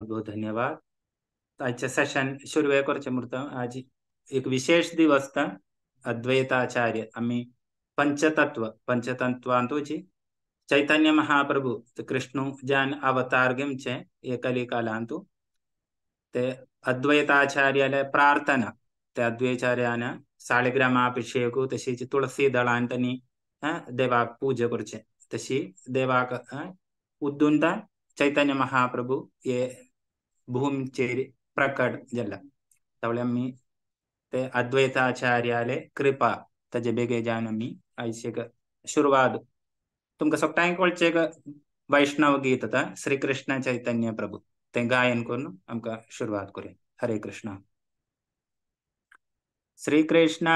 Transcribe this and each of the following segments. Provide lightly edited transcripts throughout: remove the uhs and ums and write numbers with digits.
बहुत धन्यवाद. आजचं सेशन सुरू करते आज एक विशेष दिवस था अद्वैताचार्य आम्ही पंचतत्वांतोची चैतन्य महाप्रभु ते कृष्ण जान अवतार गिमचे एकली कालांतु ते अद्वैताचार्याला प्रार्थना ते अद्वैताचार्याना शाळिग्रामाभिषेक तशीच तुळसी दळांतनी देवाक पूजा करचे तशी देवाक उद्दुंता चैतन्य महाप्रभु ये भूमिचेर प्रकट जल्ला तवळे आम्ही ते अद्वैताचार्याले कृपा तजे बेगे जान आम्ही आयशेक शुरुवात तुमका सोपटांक कळचे वैष्णव गीत था श्री कृष्ण चैतन्य प्रभु ते गायन करून आमका शुरुवात करूया. हरे कृष्ण. श्री कृष्ण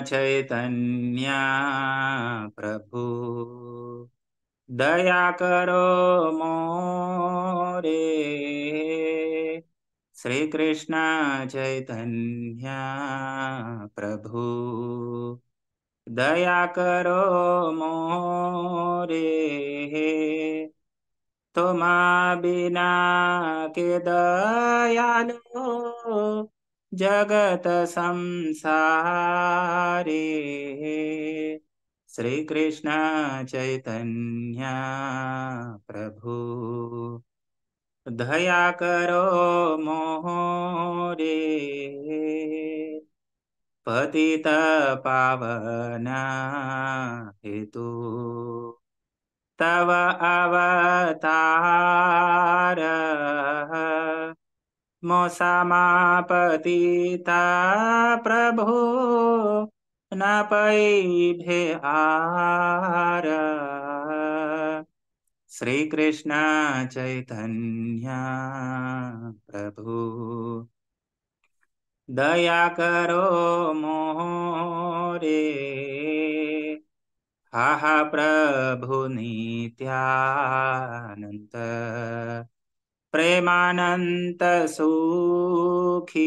चैतन्य प्रभु दया करो मोरे. श्री कृष्ण चैतन्य प्रभु दया करो मोरे. तुमा बिना के दयालो जगत संसारे. श्री कृष्ण चैतन्य प्रभु दया करो मोरे. पतित पावना हेतु तव अवतार. मोसमा पतिता प्रभु न पै भेआर. श्री कृष्ण चैतन्य प्रभु दया करो मोरे. हा प्रभु नित्यानंद प्रेमानंत सुखी.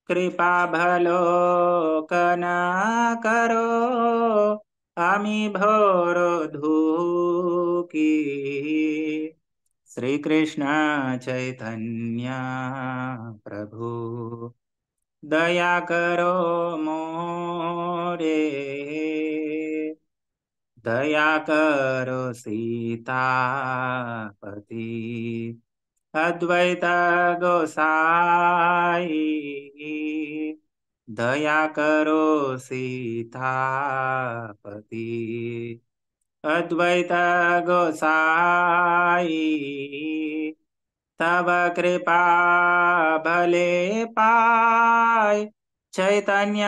कृपा भलो कना करो आमी भोरो धूकी. श्री कृष्ण चैतन्य प्रभु दया करो मोरे. दया करो सीतापति अद्वैत गोसाई. दया करो सीतापति अद्वैत गोसाई. तब कृपा भले पाय चैतन्य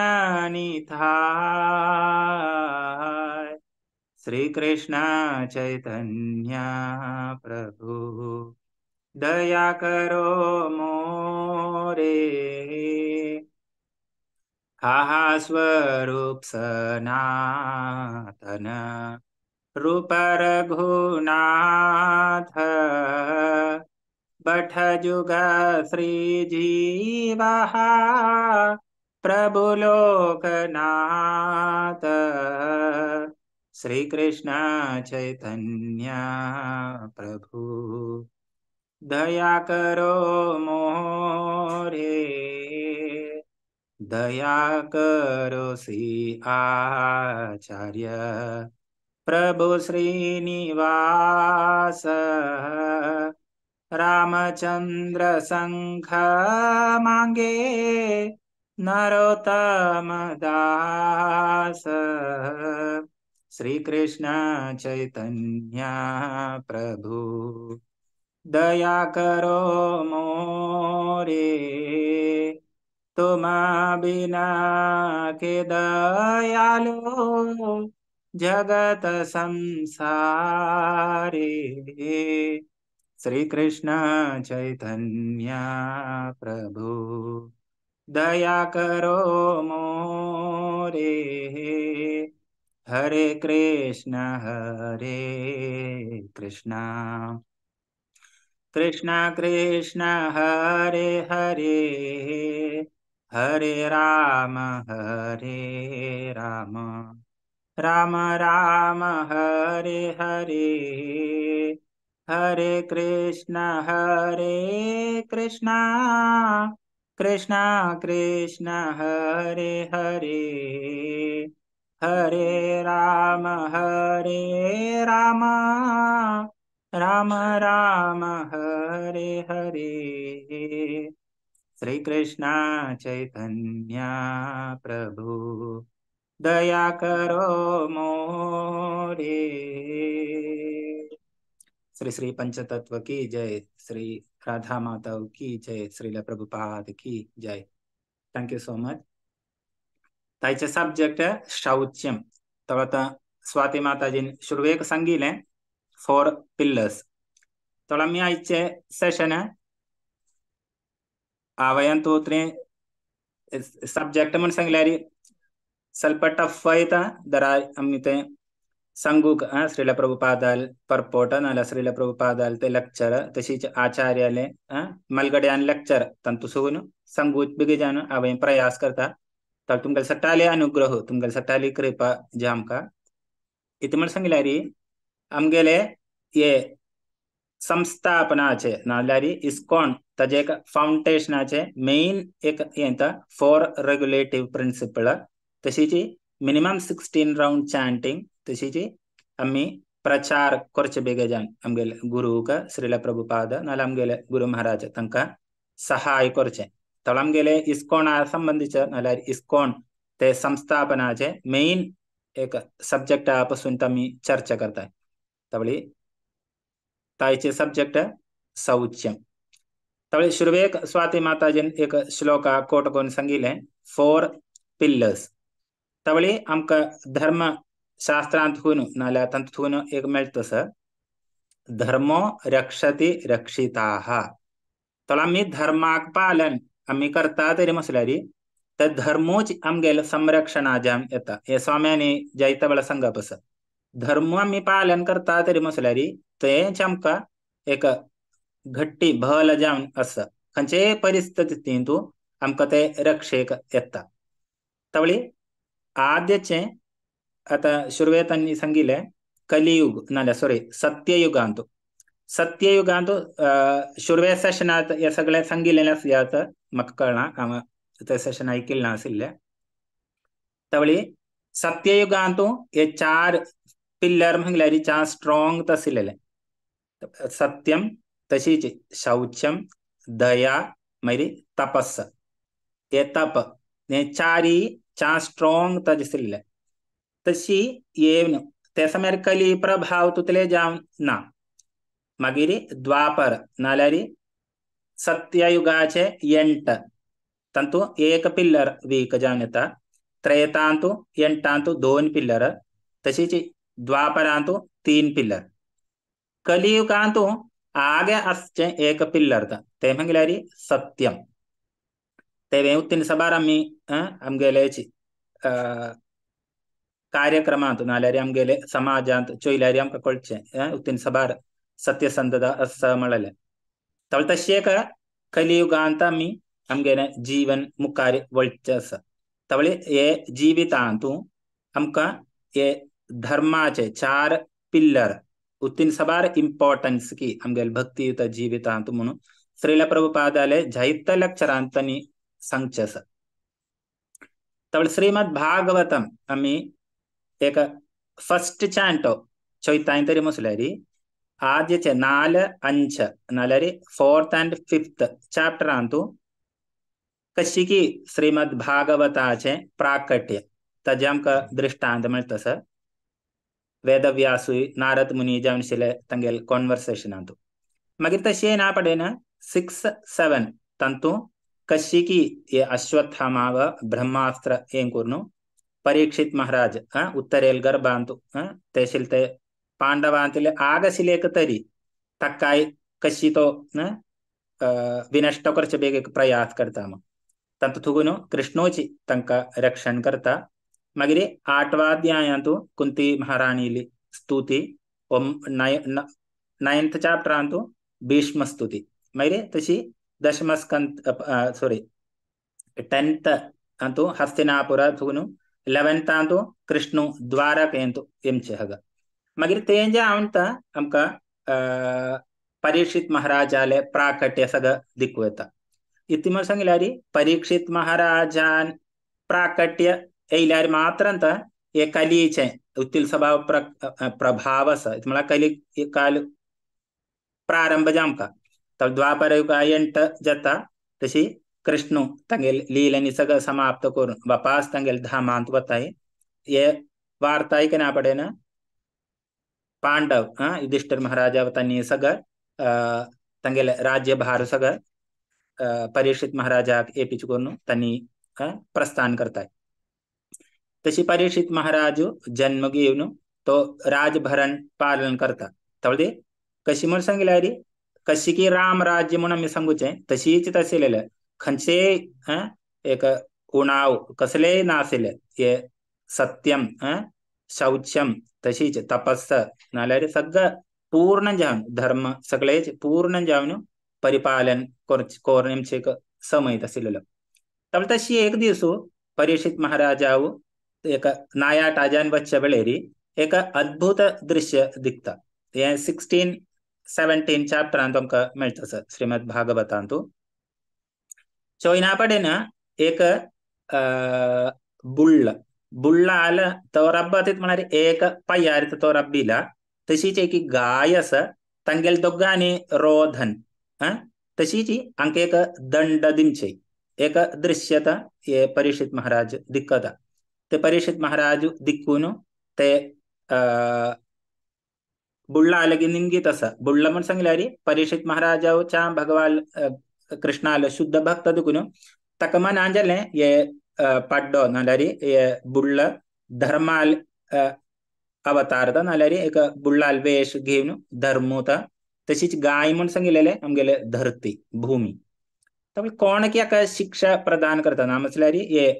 निधाय. श्री कृष्ण चैतन्य प्रभु दया करो मोरे. हा स्वरूप सनातन रूप रघुनाथ. बठ जुग श्री जीवा प्रभु लोकनाथ. श्री कृष्ण चैतन्य प्रभु दया करो मोरे. दया करो सी आचार्य प्रभु श्रीनिवास. रामचंद्र संघ मांगे नरोत्तम दास. श्री कृष्ण चैतन्य प्रभु दया करो मोरे. तुम बिना के दयालो जगत संसारे. श्री कृष्ण चैतन्य प्रभु दया करो मोरे. हरे कृष्ण कृष्ण कृष्ण हरे हरे. हरे राम राम राम हरे हरे. हरे कृष्णा कृष्णा कृष्णा हरे हरे, हरे राम राम राम राम हरे हरे। श्री कृष्णा चैतन्य प्रभु दया करो मोरे। श्री श्री पंचतत्व की जय, श्री राधा माता की जय, श्रील प्रभुपाद की जय। Thank you so much. ताईचे सब्जेक्ट शौच्यम। तवत स्वाति माताजीन शुरुवेक संगीले 4 पिल्लर्स। तोला मी आईचे सेशन आवयन तोत्रे सब्जेक्ट मन सांगल्यारी ಸ್ವಲ್ಪ ಟಫ್ ಆಯ್ತಾ ದರ ಅಮ್ಮಿತೆ संगूक श्रील प्रभुपादाल परपोट नाला श्रील प्रभुपादाल ते लेक्चर तशीच आचार्याले मलगड्यान लेक्चर तंतु सुगुन संगूत बिगजान अवे प्रयास करता तर तुमगल सट्टाले अनुग्रह तुमगल सट्टाली कृपा जामका इति मन संगलारी आमगेले ये संस्थापनाचे नालारी इस्कॉन तजेक फाउंडेशनाचे मेन एक येंत 4 रेगुलेटिव प्रिंसिपल तशीची मिनिमम 16 राउंड चैंटिंग तशीची अम्मी प्रचार करचे बेगजान आमगेल गुरु का श्रील प्रभुपाद नाल आमगेले गुरु महाराज तंका सहाय करचे तळ आमगेले इस्कॉन संबंधित नाल्यार इस्कॉन ते संस्थापनाचे मेन एक सब्जेक्ट पासून तमी चर्चा करताय तवळी ताईचे सब्जेक्ट शौच्यम। तवळी शुरुवेक स्वाति माताजीन एक श्लोका कोट कोन संगीले 4 पिल्लर्स तवळी आमका धर्म शास्त्रांत हुन नाल्या तंत हुन एक मेळतस धर्मो रक्षति रक्षिताः। तळ आम्ही धर्माक पालन आम्ही करता तरी मसल्यारी तर धर्मोच आमगेल संरक्षणाजाम येता हे स्वाम्याने जायता वेळा संगपस धर्म आम्ही पालन करता तरी मसल्यारी तेच आमका एक घट्टी भल जावन अस खंचे परिस्थितीतून तू आमका ते रक्षेक येता। तवळी आद्यचे आता शुरुवेतांनी सांगिले कलियुग नाल्या सॉरी सत्ययुगांतू सत्ययुगांतू शुरुवे सेशनात या सगळ्या सांगिलेल्यास यात म्हाका कळना हांव ते सेशन ऐकिल्लें नाशिल्लें। तवळी सत्ययुगांतू हे 4 पिल्लर म्हळ्यार 4 स्ट्रॉंग आशिल्ले सत्यम तशीच शौचम दया मागीर तपस्स हे तप हे 4 स्ट्रॉंग तजिल्ले तशी येवन ते समयार कली प्रभाव तुतले जावन ना मागीर द्वापर नाल्यार सत्ययुगाचे 8 तंतु एक पिल्लर वीक जावन येता त्रेतांतू 8 2 पिल्लर तशीच द्वापरांतू 3 पिल्लर कलियुगांतू आगे असचे एक पिल्लर ते म्हळ्यार सत्यम ते उत्तीन सबार आम्ही आमगेलेची कार्यक्रमांत नाल्यार आमगेले समाजांत चोयल्यार आमकां कळचे उत्तीन सबार सत्यसंधता असं म्हणलें तळ तशी एक कलियुगांत आमी आमगेलें जीवन मुखार वळचें आसा तवळे हे जिवितांतू आमकां हे धर्माचे 4 पिल्लर उत्तीन सबार इम्पॉर्टन्स की आमगेले भक्तियुत जीवितांत म्हणून श्रील प्रभुपादाले जायत्या लेक्चरांतनी सांगचे आसा। तवळे श्रीमद भागवतम आमी एक फर्स्ट चांटो चैताय तरी मसल्यारी आद्यचे 4-5 नाल्यार 4th and 5th चॅप्टरांतू कशी की श्रीमद भागवताचे प्राकट्य ताजे आमकां दृष्टांत मेळटस वेदव्यासूय नारद मुनी जावन आशिल्ले तांगेले कॉन्वर्सेशनांतू मागीर तशें ना पडेन 6-7 तंतू कशी की हे अश्वत्थामा व ब्रह्मास्त्र हें करून परीक्षित महाराज उत्तरेल गर्भांतू तेशिल ते पांडवांतले आगशिलेक तरी तक्काय कशी तो विनष्ट करचे बेग एक प्रयास करता मग तंतु थुगुन कृष्णोची तंका रक्षण करता मागीर 8व्या अध्यायांतू कुंती महाराणीली स्तुती 9th चॅप्टरांतू भीष्म स्तुती मागीर तशी दशमस्कंद 10th अंतू हस्तिनापुर थुगुन 11th अंतू कृष्ण द्वारकेंतू एमचे हग मागीर तेंजे आवंत आमकां परीक्षित महाराजाले प्राकट्य सगळं दिखवता. इति मला सांगितल्यारी परीक्षित महाराजान प्राकट्य येयल्यार मात्र हे कलीचे उत्तील स्वभाव प्रभाव असा मला कली काल प्रारंभ जामका. तर द्वापर युगा ಎಂಟ जाता तशी कृष्ण तंगेल लीలని सगळं समाप्त करून वापस तंगेल धामांत वताय. ये वार्ता ऐकना पडेन पांडव युधिष्ठिर महाराजा वतानी सगळं तंगेल राज्यभार सगळं परीक्षित महाराजा एपिच करून त्यांनी प्रस्थान करताय. तशी परीक्षित महाराजू जन्म घेऊन तो राजभरण पालन करता. तवळे कशी म्हणून सांगितल्यारी कशी की राम राज्य म्हणून मी सांगूचे तशीच तसेलेलं खंचे एक उणाव कसले नासेले ये सत्यम शौचम तशीच तपस्स नाल्यारी सगळं पूर्ण जाऊन धर्म सगळेच पूर्ण जाऊन परिपालन कोरनेमचे समय तसेलेलं. तवळ तशी एक दिवस परीक्षित महाराजाऊ एक नायाट अजान बच्चा बेळेरी एक अद्भुत दृश्य दिखता. 16-17 चॅप्टरान तुमका मेळटा श्रीमद भागवतांतू. चोयना पडेन एक बुள்ள आलं तो रब्बातीत म्हणारी एक पय्यारीत तो रब्बीला. तशीच एक गाय असं तंगेल दोघांनी रोधन तशीच अंक एक दंड दिमचे एक दृश्यता ये परीक्षित महाराज दिक्कता. ते परीक्षित महाराज दिक्कून ते बुள்ள आलगी निंगित असं बुள்ள म्हणून सांगल्यारी परीक्षित महाराजाच्या भगवान कृष्णाला शुद्ध भक्त दिकून तकमन अंजले ये पड्डो नाल्यारी ये बुள்ள धर्माल अवतारता नाल्यारी एक बुಳ್ಳाल वेश घेऊन धर्मोता. तशीच गाय म्हणून सांगितलेले आमगेले धरती भूमी. तर कोण की अका शिक्षा प्रदान करता ना म्हटल्यारी ये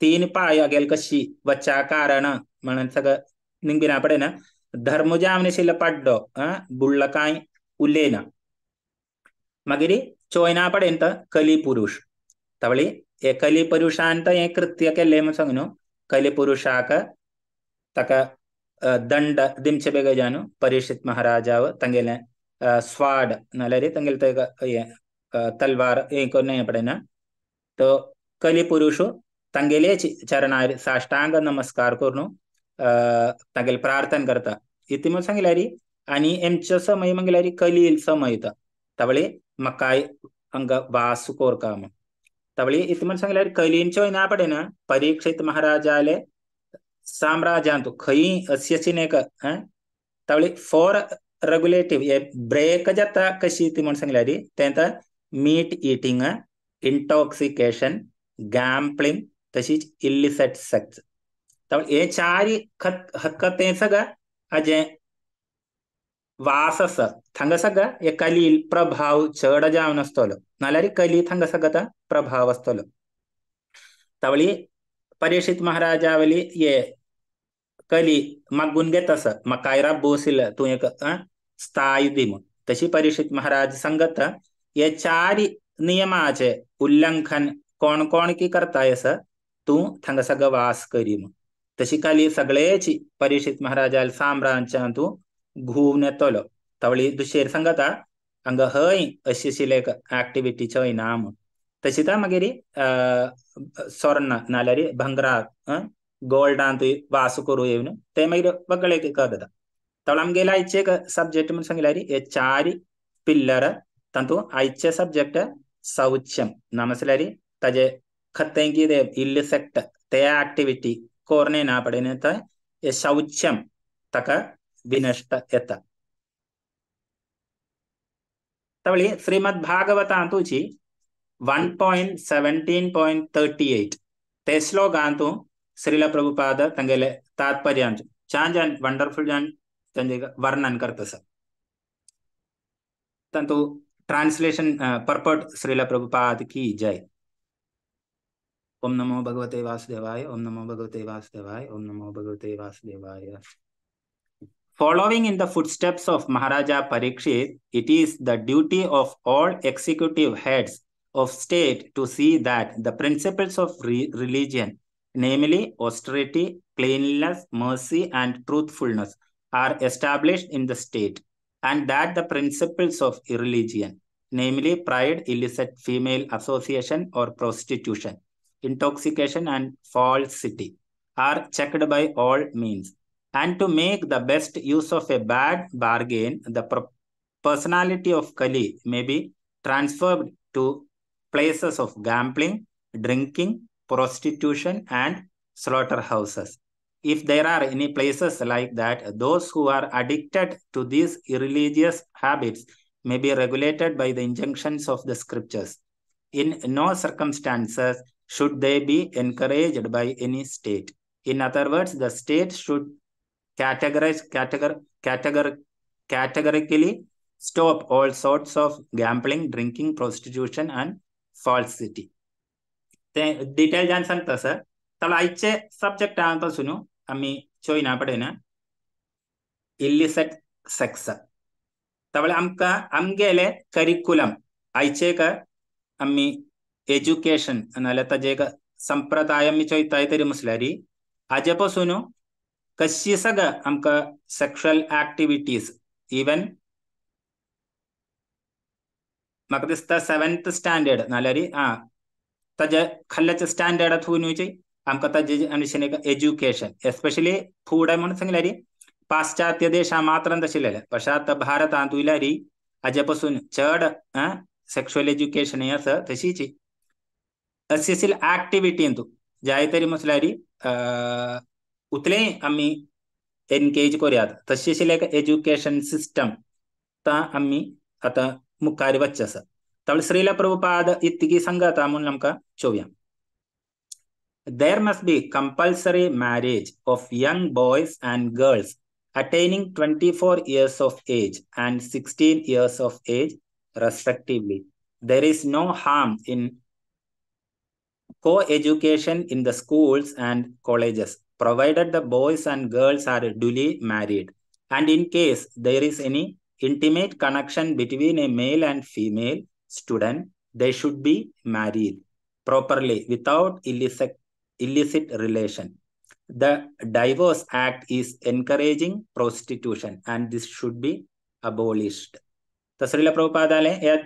3 पाय अगेल कशी वच्चा कारण म्हणून सगळं निंबिना पडे ना धर्मजामने शिल पड्डो बुள்ள काय उल्लेना मगिरी चोयना पडेंत कली पुरुष. तवळी ये कली पुरुषांत ये कृत्य केले म्हणून सांगनो कली पुरुषाक तक दंड दिमचे बेगे जानु परीक्षित महाराजाव तंगेले स्वाड नाल्यारी तंगेल तलवार ये को नहीं पडेना. तो कली पुरुष तंगेले चरणारी साष्टांग नमस्कार करून तंगेल प्रार्थना करता. इति म्हणून सांगितल्यारी आणि एमच्या समय मंगल्यारी कलील समय तवळे मकाय अंग वासु कोर काम तवळी इति म्हणून सांगितल्यारी कलींचो ना पडे ना परीक्षित महाराजाले साम्राज्यांतु खई अस्यचिनेक तवळी फॉर रेगुलेटिव्ह ये ब्रेक जाता कशी ती म्हणून सांगितल्यारी त्यांचा मीट ईटिंग इंटॉक्सिकेशन गॅम्पलिंग तशीच इलिसिट सेक्स. तवळ हे चारी हक्कते सगळं अजे वासस थंग सगळं हे कलील प्रभाव चढ जावन असतलो नाल्यारी कली थंग सगळं प्रभाव असतलो. तवळी परीक्षित महाराजावली ये कली मगुन घेत अस मकायरा बोसिल तू एक स्थायी दिम. तशी परीक्षित महाराज संगत ये चारी नियमाचे उल्लंघन कोण कोण की करताय असं तू थंग सगळं वास करीम. तशी कली सगळेची परीक्षित महाराजाला साम्राज्या तू घूवून येतलो. तवळी दुसरे संगता अंग हय अशी शिलेक ऍक्टिव्हिटी चय नाम. तशी तर मगेरी स्वर्ण नाल्यारी भंगरात गोल्डान तू वास करू येऊन ते मागीर वगळे करता. तवळ आमगेला आयचे एक सब्जेक्ट म्हणून सांगितल्यारी हे चारी पिल्लर तंतू आयचे सब्जेक्ट शौचम नामसल्यारी ताजे खतें कितें इलिसेक्ट ते ऍक्टिव्हिटी कोरणे ना पडेन ये शौचम तका विनष्ट येता. तवळी श्रीमद भागवतांतूची 1.17.38 ते श्लोकांतू श्रील प्रभुपाद तंगेले तात्पर्यांच छान वंडरफुल जान तंजे वर्णन करतस. तंतु ट्रांसलेशन पर्पट श्रील प्रभुपाद की जय. ओम नमो भगवते वासुदेवाय. ओम नमो भगवते वासुदेवाय. ओम नमो भगवते वासुदेवाय. Following in the footsteps of Maharaja Parikshit, it is the duty of all executive heads of state to see that the principles of religion, namely austerity, cleanliness, mercy, and truthfulness, are established in the state, and that the principles of religion, namely pride, illicit female association or prostitution, intoxication and falsity, are checked by all means. And to make the best use of a bad bargain, the personality of Kali may be transferred to places of gambling, drinking, prostitution, and slaughterhouses. If there are any places like that, those who are addicted to these irreligious habits may be regulated by the injunctions of the scriptures. In no circumstances should they be encouraged by any state. In other words, the state should categorically stop all sorts of gambling, drinking, prostitution, and falsity. ते detail जान सांगता sir तला आयचे subject हांगापासून आमी चोयना पडयना इल्लिसिट sex तवळे आमकां आमगेले curriculum आयचे का आमी एज्युकेशन नाल्यार ताजे एक संप्रदाय आमी चोयताय तरी म्हसल्यार हाजे पासून कशी सगळं आमकां सेक्शुअल एक्टिविटीज इवन म्हाका दिसता 7th स्टँडर्ड नाल्यार ताजे खाल्ल्याचे स्टँडर्डात होऊन आमकां ताजे अनुशेन एक एज्युकेशन एस्पेशली फुडें म्हणून सांगल्यार पाश्चात्य देशां मात्र तशिल्ले पश्चात भारतांत उयल्यार हाजे पासून चड सेक्शुअल एज्युकेशन आसा तशीच अशी एक्टिविटींत जाय तरी म्हसल्यार उतलेय आमी एनकेज करयात तशी एक एज्युकेशन सिस्टम आमी आतां मुखार वच्चे आसा तवळे श्रील प्रभुपाद इतकी सांगता म्हणून आमकां चोवया. There must be compulsory marriage of young boys and girls attaining 24 years of age and 16 years of age respectively. There is no harm in co-education in the schools and colleges, provided the boys and girls are duly married. And in case there is any intimate connection between a male and female student, they should be married properly without illicit relation. The Divorce Act is encouraging prostitution and this should be abolished. तसरीला प्रभुपादाले या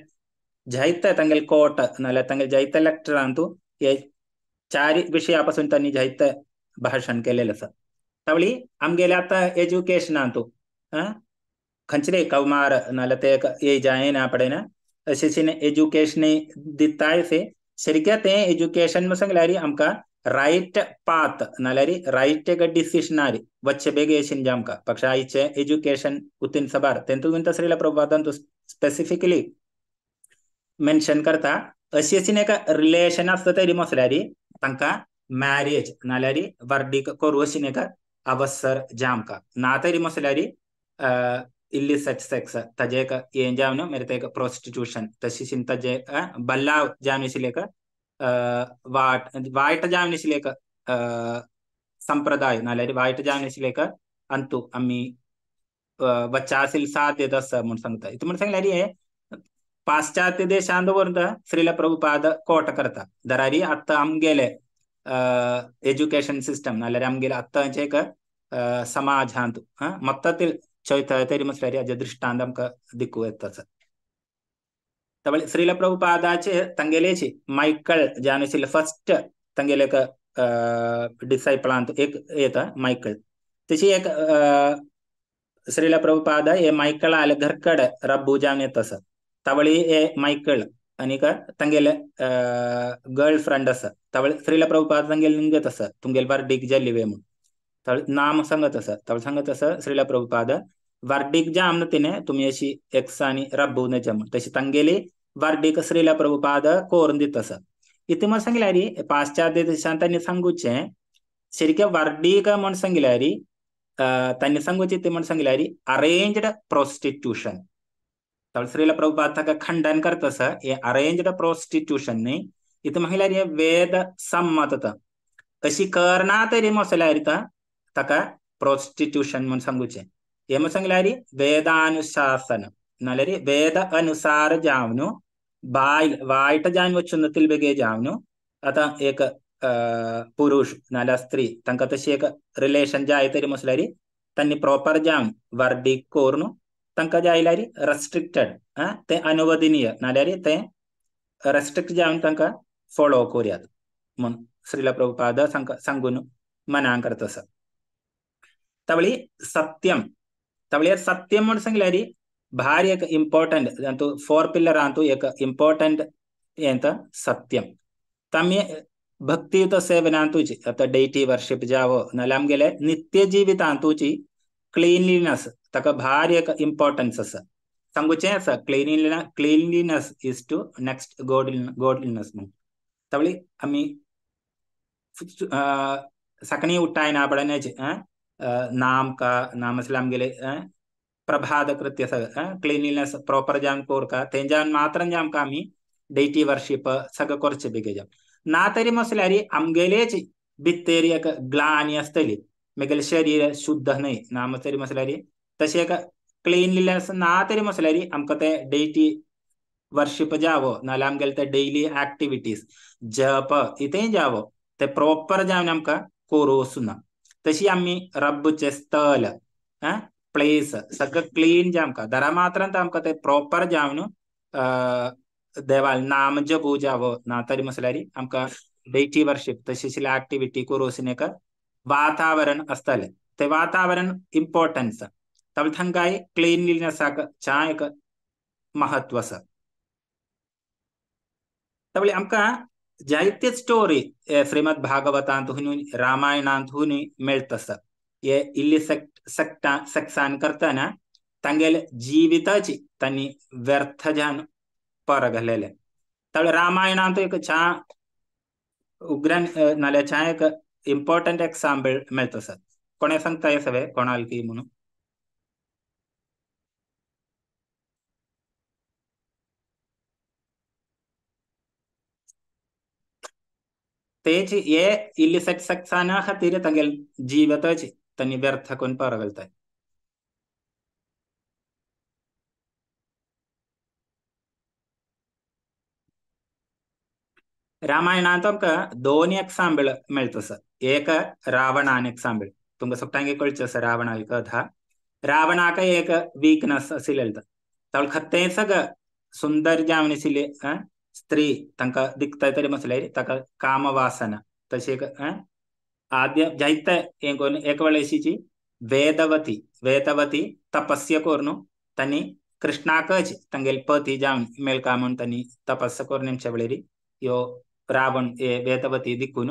जायत्या तांगेल court नाल्यार तांगेल जायत्या लेक्चरांतू हे 4 विशयापासून तांणी जायत्या भाषण केलेलें आसा तावळी आमगेले आतां एज्युकेशनांतू खंयचेय कौमार नाल्यार ते एज जायना पडयना अशें एज्युकेशन दिताय से शरिक्या तें एज्युकेशन सांगल्यार आमकां रायट पाथ नाल्यार रायट एक डिसिशनार वच्चे बेगेशीन जे आमकां पक्ष आयचे एज्युकेशन उतीन सबार तेंतून तसरीला प्रभावान तूं स्पेसिफिकली मेन्शन करता अशी एक रिलेशन आसता तरी म्हसल्यार तांकां मॅरेज नाल्यार वर्डीक करूं अशी एक अवसर जे आमकां ना तरी म्हसल्यार illicit sex ताजे एक हें जावन मागीर ते प्रोस्टिट्यूशन तशीच ताजे बल्लाव जावन आशिल्ले वायट जावन आशिल्ले संप्रदाय नाल्यार वायट जावन आशिल्ले अंतू आमी बच्चा आशिल्ले साध्य आसा म्हूण सांगता म्हणून सांगल्यार हे पाश्चात्य देशांत व्हरून श्रील प्रभुपाद कोट करता दरारी आतां आमगेले एज्युकेशन सिस्टम नाल्यार आमगेले आतांचे एक समाजांत मोत्तातील चोयता तरी म्हसल्यार हाजे दृश्टांत आमकां दिकूं येता तवळे श्रील प्रभुपादाचे तांगेलेची मायकल जावन आशिल्ले फर्स्ट तांगेले एक डिसायपलांत एक येता मायकल तशी एक श्रील प्रभुपाद हे मायकल आले घरकड रब्बू जावन येता आसा तवळी हे मायकल आनीक तांगेले गर्लफ्रेंड आसा तवळे श्रील प्रभुपाद तांगेले निंगत आसा तुमगेले वर्डीक जल्लिवे म्हूण तवळे नाम सांगत आसा तवळे सांगत आसा श्रील प्रभुपाद वर्डीक जाम तिने तुमी अशी एक्सानी रब्बू न जम तशी तांगेली वर्डीक श्रील प्रभुपाद कोरून दित आसा इथे म्हण सांगल्यार पाश्चात्य देशांत तांणी सांगूचे शरिके वर्डीक म्हण सांगल्यार तांणी सांगूचे ते म्हण सांगल्यार अरेंज्ड प्रोस्टिट्यूशन तवळे श्रील प्रभुपाद ताका खंडन करता आसा हे अरेंज्ड प्रोस्टिट्यूशन न्ही इथे म्हळ्यार हे वेद सम्मतता अशी करना तरी म्हसल्यार ताका प्रोस्टिट्यूशन म्हण सांगूचे हे म्हण सांगल्यार वेदानुशासन नाल्यार वेद अनुसार जावन वायट जावन वचून बेगे जावन आतां एक पुरुष नाल्यार स्त्री तांकां तशी एक रिलेशन जाय तरी म्हसल्यार तांणी प्रॉपर जावन वर्डीक करून तांकां जे आयल्यार रेस्ट्रिक्टेड ते अनुवदनीय नाल्यार ते रेस्ट्रिक्ट जावन तांकां फॉलो करुयात म्हूण श्रील प्रभुपाद सांगून मना करता आसा. तावळी सत्यम तावळी सत्यम म्हूण सांगल्यार भारी एक इम्पॉर्टंट 4 पिल्लरांतू एक इम्पॉर्टंट यें सत्यम. तमी भक्तियुत सेवनांतूची आता डेटी वर्शिप जावो नाल्यार आमगेले नित्य जिवितांतूची क्लिनलीनेस ताका भारी एक इम्पॉर्टन्स आसा. सांगुचें आसा cleanliness is to next godliness म्हणून. तावळी आमी सकाळी उठायना पडनेच नाम का नाम असले आमगेले प्रभात कृत्य क्लिनलीनेस प्रॉपर जावन कोरका तेंच्यान मात्र आमकां आमी डेटी वर्शिप सगळं करचें बेगीन ना तरी म्हसल्यार आमगेलेच भितर एक ग्लानी आसतली मगेले शरीर शुद्ध न्हय ना तरी म्हसल्यार तशें एक क्लिनलीनेस ना तरी म्हसल्यार आमकां ते डेटी वर्शिप जावो नाल्यार आमगेले ते डेली एक्टिविटीज जप इतें जावो ते प्रॉपर जावन आमकां कोरोस ना. तशी आमी रब्बचे स्थल प्लेस सगळं क्लीन जे आमकां दरा मात्रांत आमकां ते प्रॉपर जावन देवाल नाम जपू जावो ना तरी म्हसल्यार आमकां डेटी वर्शिप तशी एक्टिविटी करूसन एक वातावरण आसतलें ते वातावरण इम्पॉर्टन्स तावळे थांकाय क्लिनलीनेसाक चा एक महत्व आसा. तावळे आमकां जायते स्टोरी श्रीमद भागवतांतून रामायणांतून मेळत आसा. हे इल्ली सेक्सान करतना तांगेले जिविताची तांणी व्यर्थ जावन पर घालेले. तावळे रामायणांत एक चा उग्रन नाल्यार चा एक इम्पॉर्टंट एग्जांपल मेळत आसा. कोणे सांगता हे सगळे कोणाल की म्हणून तेच हे इल्ली सेक्साना खातीर तांगेले जिविताची तांणी व्यर्थ करून पर घालताय. रामायणांत आमकां 2 एग्जांपल मेळत आसा. एक रावणान एग्जांपल तुमकां सगळ्यांक कळचें आसा रावणाली कथा. रावणाक एक वीकनेस आशिल्लें तावळे खतें सगळं सुंदर जावन आशिल्ली स्त्री तांकां दिखता तरी म्हसल्यार ताका काम वासना तशें आद्य जायते हें करून एक वेळेसीची वेदवती तपस्या करून तांणी कृष्णाकच तांगेले पती जावन मेळका म्हूण तांणी तपस्या करून वेळेर ह्यो रावण वेदवती दिखून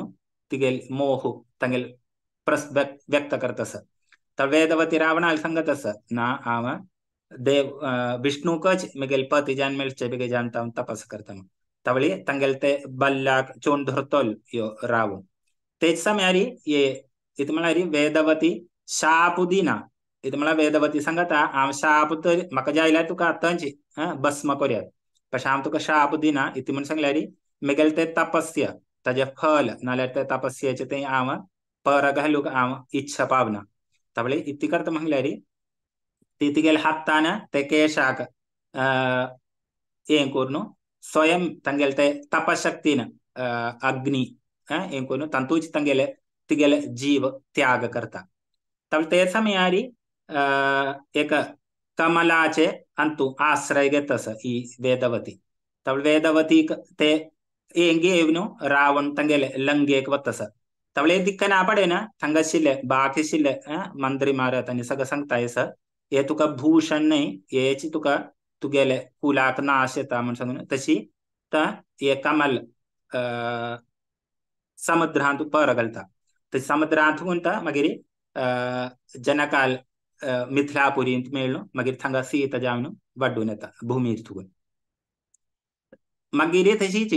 तिगेल मोह तांगेल व्यक्त करता आसा. तर वेदवती रावणाक सांगत आसा ना हांव देव विष्णूकच मगेल पती जावन मेळचे बेगीन जावन हांव तपस करता म्हणून. तावळी तांगेले ते बल्लाक चोवन धरतलो ह्यो रावण. तेच समयार इत म्हळ्यार वेदवती शाप दिना. इत म्हळ्यार वेदवती सांगता हांव शाप तर म्हाका जाय जाल्यार तुका आतांच भस्म करयात पण हांव तुका शाप दिना इति म्हूण सांगल्यार मगेल ते तपस्या ताजे फल नाल्यार ते तपस्याचे ते हांव पर घालूंक हांव इच्छा पावना. तावळे इति करता म्हळ्यार ती तिगेले हातान ते केशाक हें करून स्वयं तांगेले ते तपशक्तीन अग्नी हें करून तांतूच तांगेले तिगेले जीव त्याग करता. तावळे ते समयार एक कमलाचे अंतू आश्रय घेता आसा ही वेदवती. तावळे वेदवतीक ते हें घेवन रावण तांगेले लंगेक वता आसा. तावळे दिक्कना पडेना थांगा आशिल्ले बाकी आशिल्ले मंत्री मारत आनी सगळं सांगता आसा हे तुका भूषण न्हय हेची तुका तुगेले कुलाक नाश येता म्हूण सांगून तशी हे कमल समुद्रांत पर घालता. ते समुद्रांतून मागीर जनकाल मिथिलापुरींत मेळ्ळो मागीर थांगा सीता जावन वाडून येता भुमीर थून. मागीर तशीच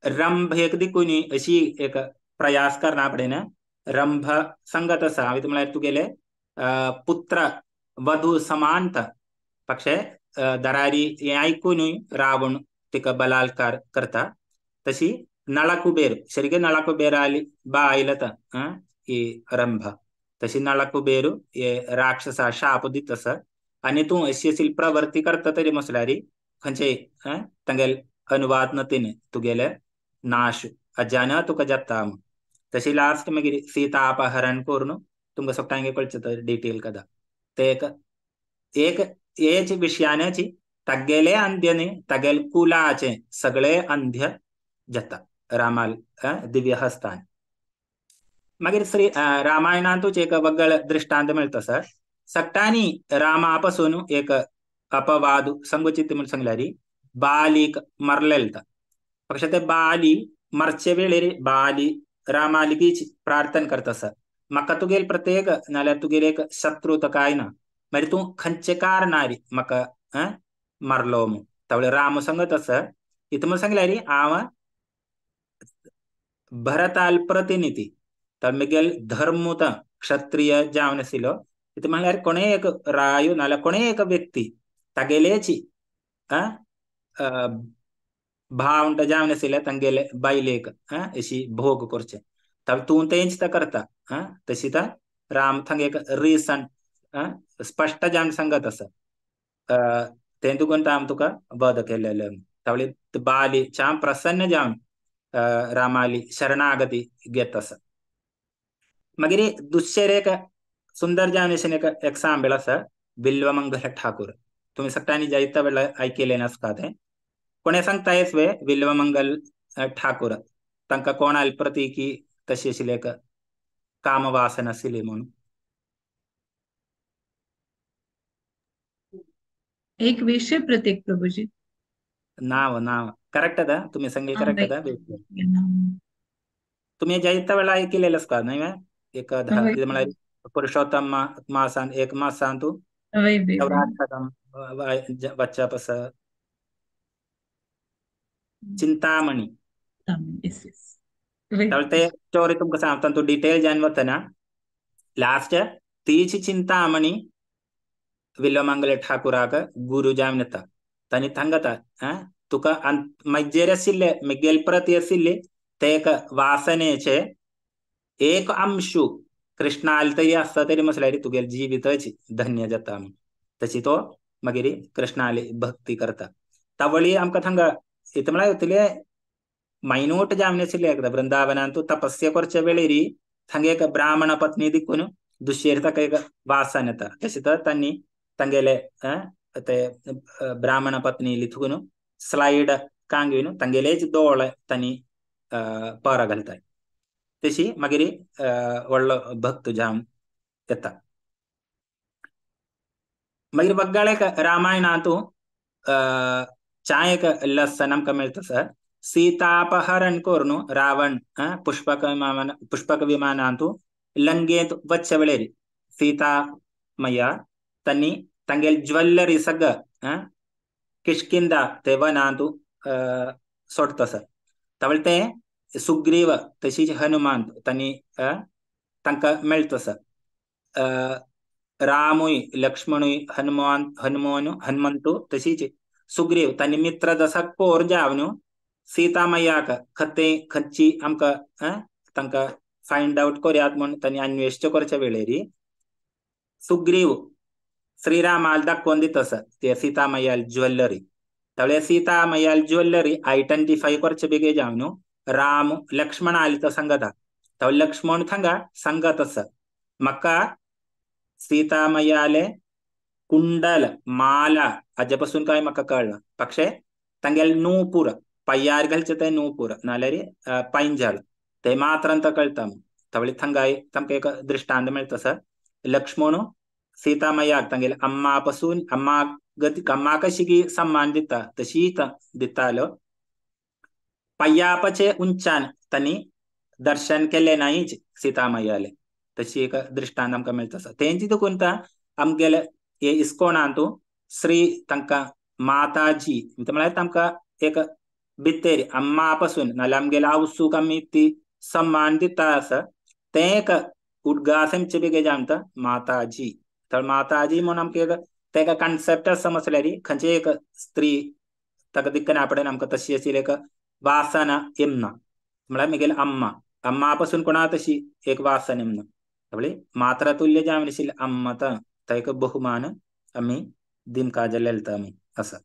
रंभ एक दिकून अशी एक प्रयास करना पडेना. रंभ सांगत आसा हांवें म्हळ्यार तुगेले पुत्र वधू समांत पक्षे दरारी हें आयकून रावण तिका बलात्कार करता. तशी नळकुबेर शरीगे नळकुबेर आयलता ही रंभ तशी नळकुबेर हे राक्षसा शाप दिता आसा आनी तूं अशी अशी प्रवृत्ती करता तरी म्हसल्यार खंयचे तांगेले अनुवाद नतीन तुगेले नाश अजान तुका जाता. तशी लास्ट मागीर सीता अपहरण करून तुमकां सगळ्यांक कळचें डिटेल कदा ते एक हेच विषयानाची तगेले अंध्यने तगेल कुलाचे सगळे अंध्य जाता रामाल दिव्य हस्तान. मागीर श्री रामायणातूच एक वगळ दृष्टांत मिळतं सर. सक्टानी रामापासून एक अपवाद संगचित म्हणून सांगल्यारी बालीक मरलेलता. पक्ष ते बाली मरचे वेळेरी बाली रामालिकीच प्रार्थना करता सर. म्हाका तुगेल प्रत्येक नाल्यार तुगेल एक शत्रू तर काय ना मागीर तू खंयचे कारणारी म्हाका मारलो म्हणून. तावळे राम सांगत सर इथं म्हणून सांगल्यारी हांव भरताल प्रतिनिधी तर मिगेल धर्मुत क्षत्रिय जावन आशिल्लो. इथं म्हणल्यार कोणेय एक रायो नाल्यार कोणेय एक व्यक्ती तागेलेची भावंट जावन आशिल्ले तांगेले बायलेक अशी भोग करचे. तर तू तेंच करता तशी तर राम थंग एक रिसन स्पष्ट जावन सांगत आसा. ते तुकून आम तुका वध केलेले. तावळे बाली छान प्रसन्न जावन रामाली शरणागती घेत आसा. मागीर दुसरे एक सुंदर जावन एक एक्झाम्पल आसा बिल्वमंगल ठाकूर. तुम्ही सगळ्यांनी जायता वेळा ऐकले नसता ते. कोणे सांगता येस वे बिल्वमंगल ठाकूर तांकां कोणाल प्रती की तशी आशिल्ली एक कामवासना आशिल्ली म्हणून. एक वेश्य प्रतीक प्रभुजी. नाव नाव करेक्ट अदा तुम्ही संगे करेक्ट अदा. हम्म. तुम्ही जायता वेळा ऐकलेलं असता नाही वे एक ಇದು म्हळ्यार पुरुषोत्तम मासान एक मासांतू बच्चा पस चिंतामणी. ते स्टोरी तुमका सांगता तू डिटेल जाणवतना लास्ट तीच चिंतामणी विल्वमंगल ठाकुराक गुरु जावन येता. तांणी सांगता तुका मज्जेर आशिल्ले मिगेल प्रती आशिल्ले ते एक वासनेचे एक अंशू कृष्णाल तरी असता तरी म्हटल्यार तुगेल जिवितच धन्य जाता. तशी तो मागीर कृष्णाली भक्ती करता. तावळी आमकां थंग इथं म्हळ्यार मायनूट जावन आशिल्ले एकदा वृंदावनांतू तपस्या करचे वेळेरी थंगे एक ब्राह्मण पत्नी दिकून दुसरेर ताका एक वासन येता. तशें तर तांणी तांगेले ते ब्राह्मण पत्नी लिथून स्लाइड कांगीन तांगेलेच दोळ तांणी पारा घालताय. तशी मागीर व्हडलो भक्त जावन येता. मागीर बग्गाळ एक रामायणातू एक लसन आमकां मेळटा सर. सीतापहरण करून रावण पुष्पक विमानांतू लंगेत वच्चे वेळेर सीता मैया तांणी तांगेल ज्वेलरी सगळं किष्किंदा ते वनांतू सोडता सर. तावळे ते सुग्रीव तशीच हनुमान तांणी तांकां मेळटा सर. रामूय लक्ष्मणूय हनुमंतू तशीच सुग्रीव तांणी मित्र जसा कोर जावन सीता मैयाक खंयची आमकां तांकां फायंड आउट करयात म्हूण तांणी अन्वेषण करच्या वेळेरी सुग्रीव श्रीरामाल दाखोवन दिता सर ते सीता मैयाल ज्वेलरी. तावळे सीता मैयाल ज्वेलरी आयडेंटिफाय करचे बेगे जावन राम लक्ष्मण आली तर सांगता. तावळे लक्ष्मण थंगा सांगत सर म्हाका सीता मैयाले कुंडल माला हाजेपासून काय म्हाका कळना. पक्षे तांगेल नूपूर पय्यार घालचे ते नूपूर नाल्यार पैंजळ ते मात्र कळटा. तावळे थंगाय तांकां एक दृष्टांत मेळटा सर. लक्ष्मण सीता मैयाक तांगेले अम्मा पासून अम्मा कशी की सम्मान दिता तशी दितालो. पय्यापाचे उंचान तांणी दर्शन केले नाहीच सीता मैयाले. तशी एक दृष्टांत आमकां मेळटा सर. तेंची देखून आमगेले हे इस्कोनांतू श्री तांकां माताजी म्हळ्यार तांकां एक भितर अम्मा पासून नाल्यार आमगेले आवसूक आमी ती सम्मान दिता आसा ते एक उद्गासनचे बेगे जाणता माताजी. तर माताजी म्हणून आमकां तेका कॉन्सेप्ट समजल्यार खंयची एक स्त्री ताका दिकना आपणेन आमकां तशी आशिल्ली एक वासना येमना म्हळ्यार म्हगेली अम्मा पासून कोणा तशी एक वासना येमना. तावळे मात्रतुल्य जावन आशिल्ली अम्मा तो एक बहुमान आमी दिमका जाल्लेलो आमी आसा.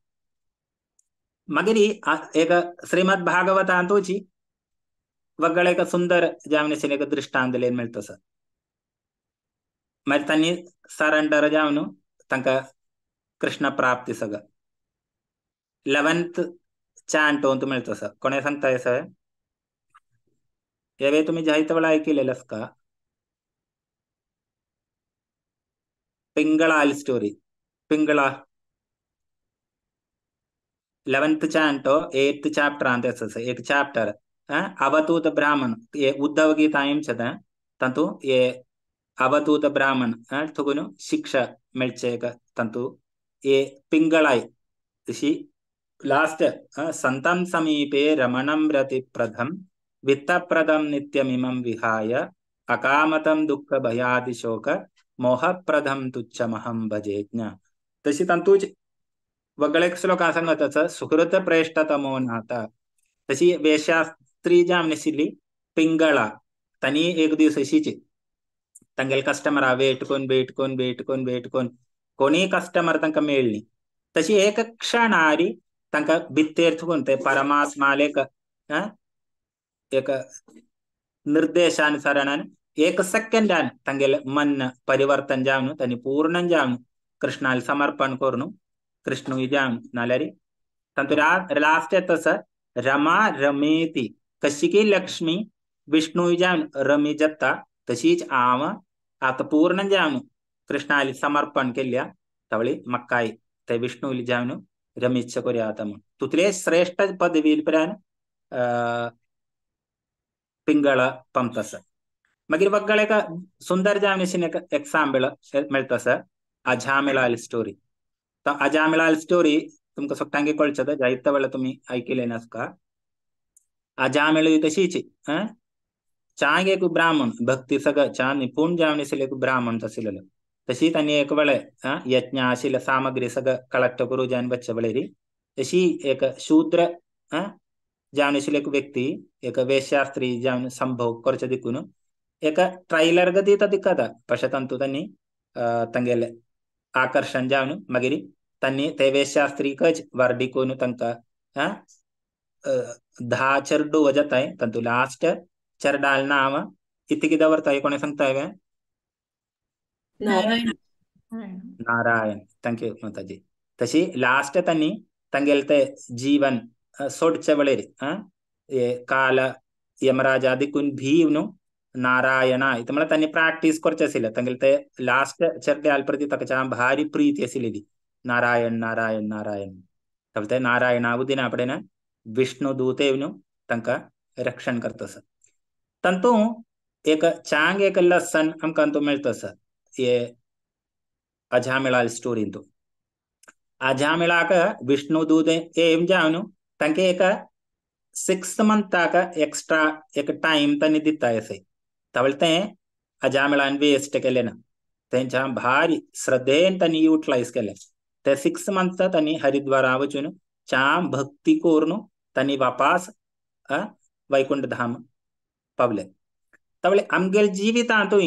मागीर एक श्रीमद भागवतांतूची वगळ एक सुंदर जावन आशिल्लें एक दृष्टांत मेळटा सर. मागीर तांणी सरेंडर जावन तांकां कृष्ण प्राप्ती सगळं 11th चॅन्ट होऊन तुम्ही तसं कोणी सांगताय सर यावे तुम्ही जाहितवळ ऐकलेलंस का पिंगळा आली story Pingla 11th चॅन्टो 8th chapter ಅಂತ एक चॅप्टर अवधूत ब्राह्मण ये उद्धव गीता एम छदा तंतु ये अवधूत ब्राह्मण तुगुनु शिक्षा मिळचेक तंतु ये पिंगळाय तशी लास्ट संतं समीपे रमणं रतिप्रदं वित्तप्रदं नित्यमिमं विहाय अकामतं दुःख भयादिशोक मोहप्रदं तुच्छमहं भजेज्ञ तशी तंतूच वगळेक श्लोका सांगतच सुकृत प्रेष्ठतमो नाता तशी वेशास्त्री जामनेसिली पिंगळा तनी एक दिवस अशीच तंगेल कस्टमर वेटकोन कोणी कस्टमर तंका मेळ्ळी तशी एक क्षणारी तंका भित्तेर्थुकुन ते परमात्मालेक एक निर्देशानुसारण एक सेकंडान तंगेल मन परिवर्तन जावनु तनी पूर्ण जावनु कृष्णाल समर्पण करूनु कृष्ण जावनु नाल्यारी तंतु लास्ट तस रमा रमेती कशी की लक्ष्मी विष्णू जावनु रमी जत्ता तशीच आम आता पूर्ण जावनु कृष्णाली समर्पण केल्या तवळी मक्काई ते विष्णूली जावनु रमीच कोर्यातम तुतले श्रेष्ठ पदवी प्रान पिंगळ पंतस मगिर वगळे का सुंदर जावनेशिन एक एग्जांपल मिळतस अजामिळाल स्टोरी तर अजामिळाल स्टोरी तुमका सोक्टांगे कळचद जायत वेळ तुम्ही ऐकलेनास का अजामिळ तशीच चांग एक ब्राह्मण भक्ती सगळं छान निपुण जावनेशील एक ब्राह्मण तसिल तशी त्यांनी एक वेळ यज्ञ आशील सामग्री सगळं कलेक्ट करू जान बच्च वेळेरी तशी एक शूद्र जावनेशील एक व्यक्ती एक वेश्यास्त्री जावन संभव करच दिकून एक ट्रैलर गती दिक्कता പക്ഷെ तंतु त्यांनी तंगेल आकर्षण जावन मगिरी त्यांनी ते वेश्यास्त्रीकच वर्डिकून तंका 10 चरडू वजताय तंतु लास्ट चरडाल नाम इतकी दवरताय कोणी सांगताय नारायण नारायण थँक्यू माताजी तशी लास्ट त्यांनी तंगेल ते जीवन सोडच्या वेळेरी काल यमराज आदिकून भीवनु नारायण इथे मला त्यांनी प्रॅक्टिस करचे असेल तंगेल ते लास्ट चरड्याल प्रति तकच्या भारी प्रीती असेल नारायण नारायण नारायण तर ते नारायण आबुदीन आपडे ना विष्णु दूतेवनु तंका रक्षण करतस तंतु एक चांग एक लसन आमकां मिळतस ये अजामिळाल स्टोरी तो अजामिळाक विष्णु दूते एम जावनु तंके एक 6 मंथ तक एक्स्ट्रा एक टाइम तनी दिता ऐसे तवलते अजामिळान वेस्ट केले ना त्यांच्या भारी श्रद्धेन तनी यूटिलाइज केले ते 6 मंथ तनी हरिद्वार आवचुन चाम भक्ती कोरनु तनी वापस वैकुंठ धाम पवले तवले आमगेल जीवितांतु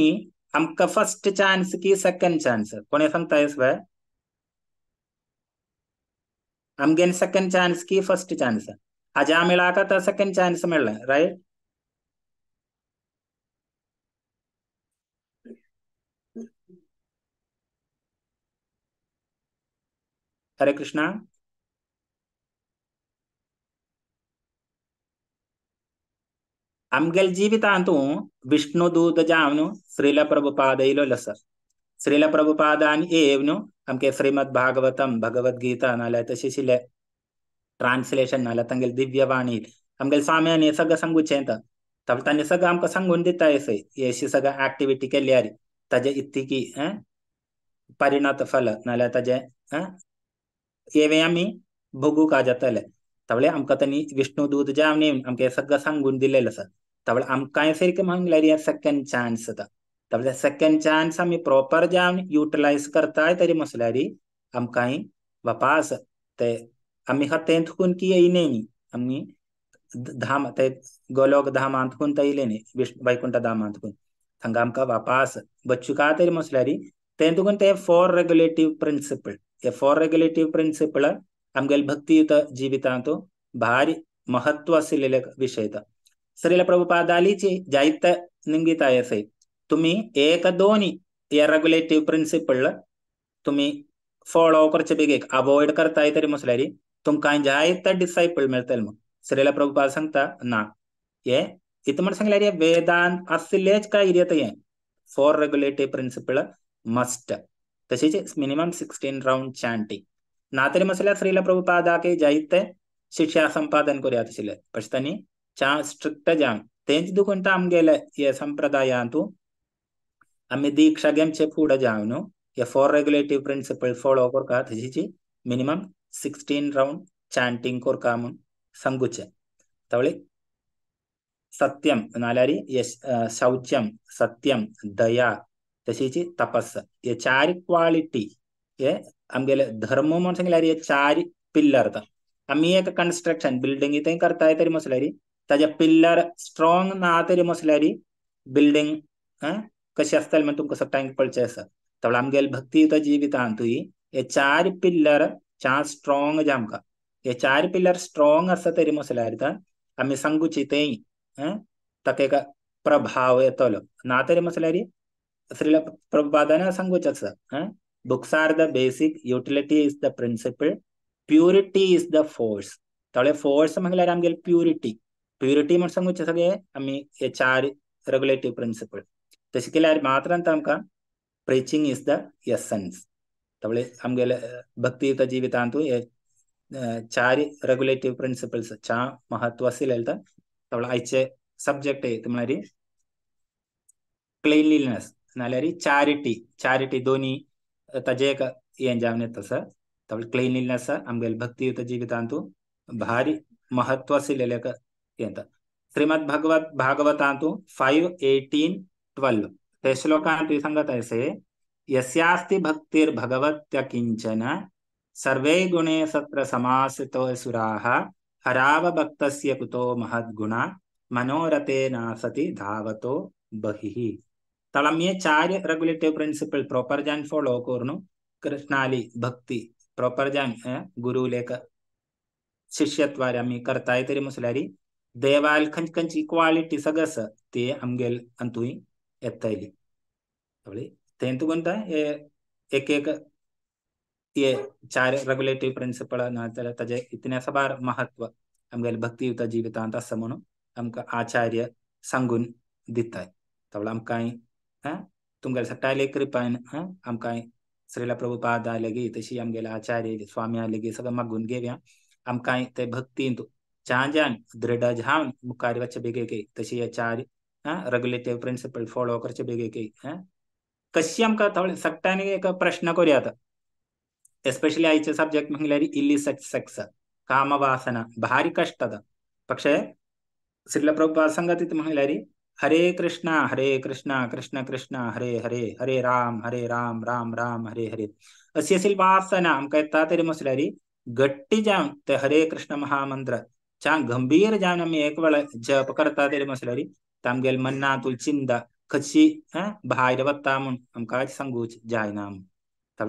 आमका फर्स्ट चांस की सेकंड चांस कोणी सांगताय आमगेन सेकंड चांस की फर्स्ट चांस अजामिळा का तर सेकंड चांस मिळला राइट हरे कृष्णा आमगेल जीवितांतु विष्णुदूत जावनु श्रील प्रभुपादैलो लस श्रील प्रभुपादान एवनु आमके श्रीमद भागवतम भगवद्गीता नाला तशीशिले ट्रान्सलेशन नाला तंगेल दिव्यवाणी आमगेल स्वाम्याने सगळं सांगूचेंत तब त्यांनी सगळं आमका सांगून दिता येसे येशी सगळं ऍक्टिव्हिटी केल्यारी ताजे इतकी परिणत फल नाल्या ताजे येवे आम्ही भोगू का जातले तवळे आमका तनी विष्णुदूत जावने आमके सगळं सांगून दिलेलं सर तवळे आमकां सारखे म्हणल्यारी सेकंड चान्स तवळे सेकंड चान्स आम्ही प्रॉपर जावन युटिलाइज करताय तरी मसल्यारी आमकां वापास ते आम्ही हतेंतकून की येईनेनी आम्ही धाम ते गोलोक धामांतकून तैलेनी वैकुंठ धामांतकून थंगा आमका वापास बच्चुका तरी मसल्यारी तेंतकून ते 4 रेग्युलेटिव्ह प्रिन्सिपल ये 4 रेग्युलेटिव्ह प्रिन्सिपल आमगेल भक्तियुत जीवितांतो भारी महत्व असलेले विषय श्रील प्रभुपादालीची जायत निंगिता येसे तुम्ही 1-2 या रेग्युलेटिव्ह प्रिन्सिपल तुम्ही फॉलो करचे बेगीक अवॉइड करताय तरी मसल्यारी तुमकां जायते डिसायपल मेळटले मग श्रीला प्रभुपाद सांगता ना ये इथं म्हण सांगल्यार हे वेदांत असलेच काय येत हे फॉर रेग्युलेटिव्ह प्रिन्सिपल मस्ट तशीच मिनिमम 16 राउंड चॅन्टिंग ना तरी मसल्यार श्रीला प्रभुपादाक जायते शिक्षा संपादन करूया आशिल्ले പക്ഷെ तांणी चा स्ट्रिक्ट जावन तेंच दुखून आमगेले हे संप्रदायांतू आम्ही दीक्षा घेवचे फुडें जावन हे फॉर रेग्युलेटिव्ह प्रिन्सिपल फॉलो करता तशीची मिनिमम 16 राउंड चॅन्टिंग करता म्हूण सांगूचे तवळे सत्यम नाल्यार शौच्यम सत्यम दया तशीची तपस हे चार क्वालिटी हे आमगेले धर्म म्हणून सांगल्यार हे चार पिल्लर आम्ही एक कन्स्ट्रक्शन बिल्डिंग इथे करताय तरी मसल्यार ताजे पिल्लर स्ट्रॉंग ना तरी मसल्यार बिल्डिंग कशी आसतली म्हणून तुमकां सगळ्यांक कळचें आसा तवळे आमगेले भक्तियुत जिवितांतूय हे चार पिल्लर चा स्ट्रॉंग जे आमकां हे चार पिल्लर स्ट्रॉंग आसा तरी मसल्यार आमी सांगूची तें ताका एक प्रभाव येतलो ना तरी मसल्यार श्रील प्रभुपादान सांगूचे आसा books are the basic utility is the principle purity is the force तवळे फोर्स म्हळ्यार आमगेली प्युरिटी म्हण सांगूचे सगळे आमी हे चार रेग्युलेटिव्ह प्रिन्सिपल तशें केल्यार मात्र आमकां प्रिचिंग इज द एसन्स तवळे आमगेले भक्तियुत जिवितांतू हे चार रेग्युलेटिव्ह प्रिन्सिपल्स चा महत्व आशिल्ले तवळे आयचे सब्जेक्ट म्हळ्यार क्लिनलीनेस नाल्यार चॅरिटी दोन्ही ताजे एक हें जावन येता सर तवळे क्लिनलीनेस आमगेले भक्तियुत जिवितांतू भारी महत्व आशिल्लें एक हें श्रीमद भागवतांतू 5:18-12 ते श्लोकांत सांगत असे यस्यास्ति भक्तिर्भगवत्या किंचन सर्वे गुणे सत्र समासितो सुराः हराव भक्तस्य कुतो महद्गुणा मनोरथे नासति धावतो बहिः तळम ये चार रेग्युलेटिव्ह प्रिन्सिपल प्रॉपर जान फॉलो करून कृष्णाली भक्ती प्रॉपर जान गुरु लेख शिष्यत्वार आम्ही करताय तरी मसल्यार देवाल खंयची क्वालिटी सगळं ते आमगेल अंतूय येतली तें तुगोंता एक ये चार रेग्युलेटिव्ह प्रिन्सिपल ना जाल्यार ताजे इतने सबार महत्व आमगेले भक्तियुत जिवितांत आसा म्हणून आमकां आचार्य सांगून दिताय तवळे आमकां तुमगेले सगळ्याले कृपान आमकां श्रीला प्रभुपादा लेगी तशी आमगेले आचार्य स्वामी लेगी सगळं मागून घेवया आमकां ते भक्तींत ज्यान दृढ जावन मुखार वचचे बेगीके तशी हे चार रेग्युलेटिव्ह प्रिन्सिपल फॉलो करचे बेगीके कशी आमकां थोडे सगळ्यांनी एक प्रश्न करूयात एस्पेशली आयचे सब्जेक्ट म्हळ्यार इलिसिट सेक्स कामवासना भारी कष्ट പക്ഷേ श्रील प्रभुपाद सांगत म्हळ्यार हरे कृष्णा कृष्ण कृष्ण हरे हरे हरे राम राम राम हरे हरे अशी अशी वासना आमकां येता तरी मसल्यार गट्टी जावन ते हरे कृष्ण महामंत्र च्या गंभीर जावन आमी एक वेळ जप करता तरी मसल्यार आमगेले मनांतूल चिंता कशी भायर वता म्हूण आमकां सांगूच जायना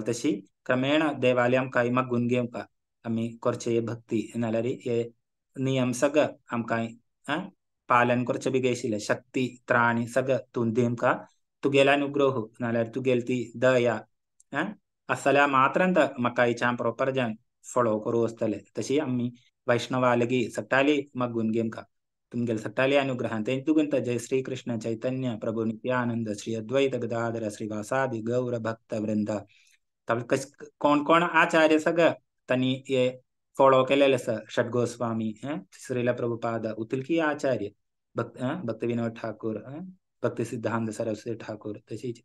तशी क्रमेण देवाली आमकां मागून घेवपाक आमी करचे भक्ती नाल्यार हे नियम सगळं आमकां पालन करचे बेगीशिल्ले शक्ती त्राणी सगळं तूं दिमका तुगेला अनुग्रह नाल्यार तुगेली ती दया आसल्यार मात्र म्हाका च्या प्रॉपर जावन फॉलो करूं आसतले तशी आमी वैष्णवा लेगी सगळ्याली मागून घेवका तुमगेले सगळ्याली अनुग्रहान तें तुगून जय श्री कृष्ण चैतन्य प्रभु नित्यानंद श्री अद्वैत गदाधर श्रीवासादि गौर भक्त वृंद कोण कोण आचार्य सगळं त्यांनी हे फॉलो केलेले षट गोस्वामी श्रीला प्रभुपाद उतुलकी आचार्य भक्त विनोद ठाकुर भक्ति सिद्धांत सरस्वती ठाकुर तशीच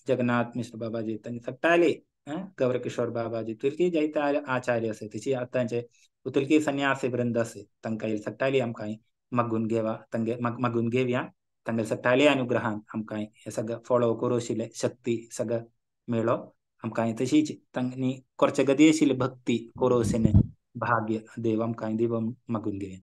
जगन्नाथ मिश्र बाबाजी त्यांनी सगळ्याले गौर किशोर बाबाजी तुलकी जायते आचार्य असे तशी आतांचे उतुलकी संन्यासी वृंद असे तांकां सगळ्याली आमकां मागून घेवा मागून घेवया तांगे सगळ्याले अनुग्रहान आमकां हे सगळं फॉलो करूशिल्ले शक्ती सगळं मेळो आमकां तशीच तांणी करचे गती आशिल्ली भक्ती करोसेने भाग्य देव आमकां दिव मागून घेवया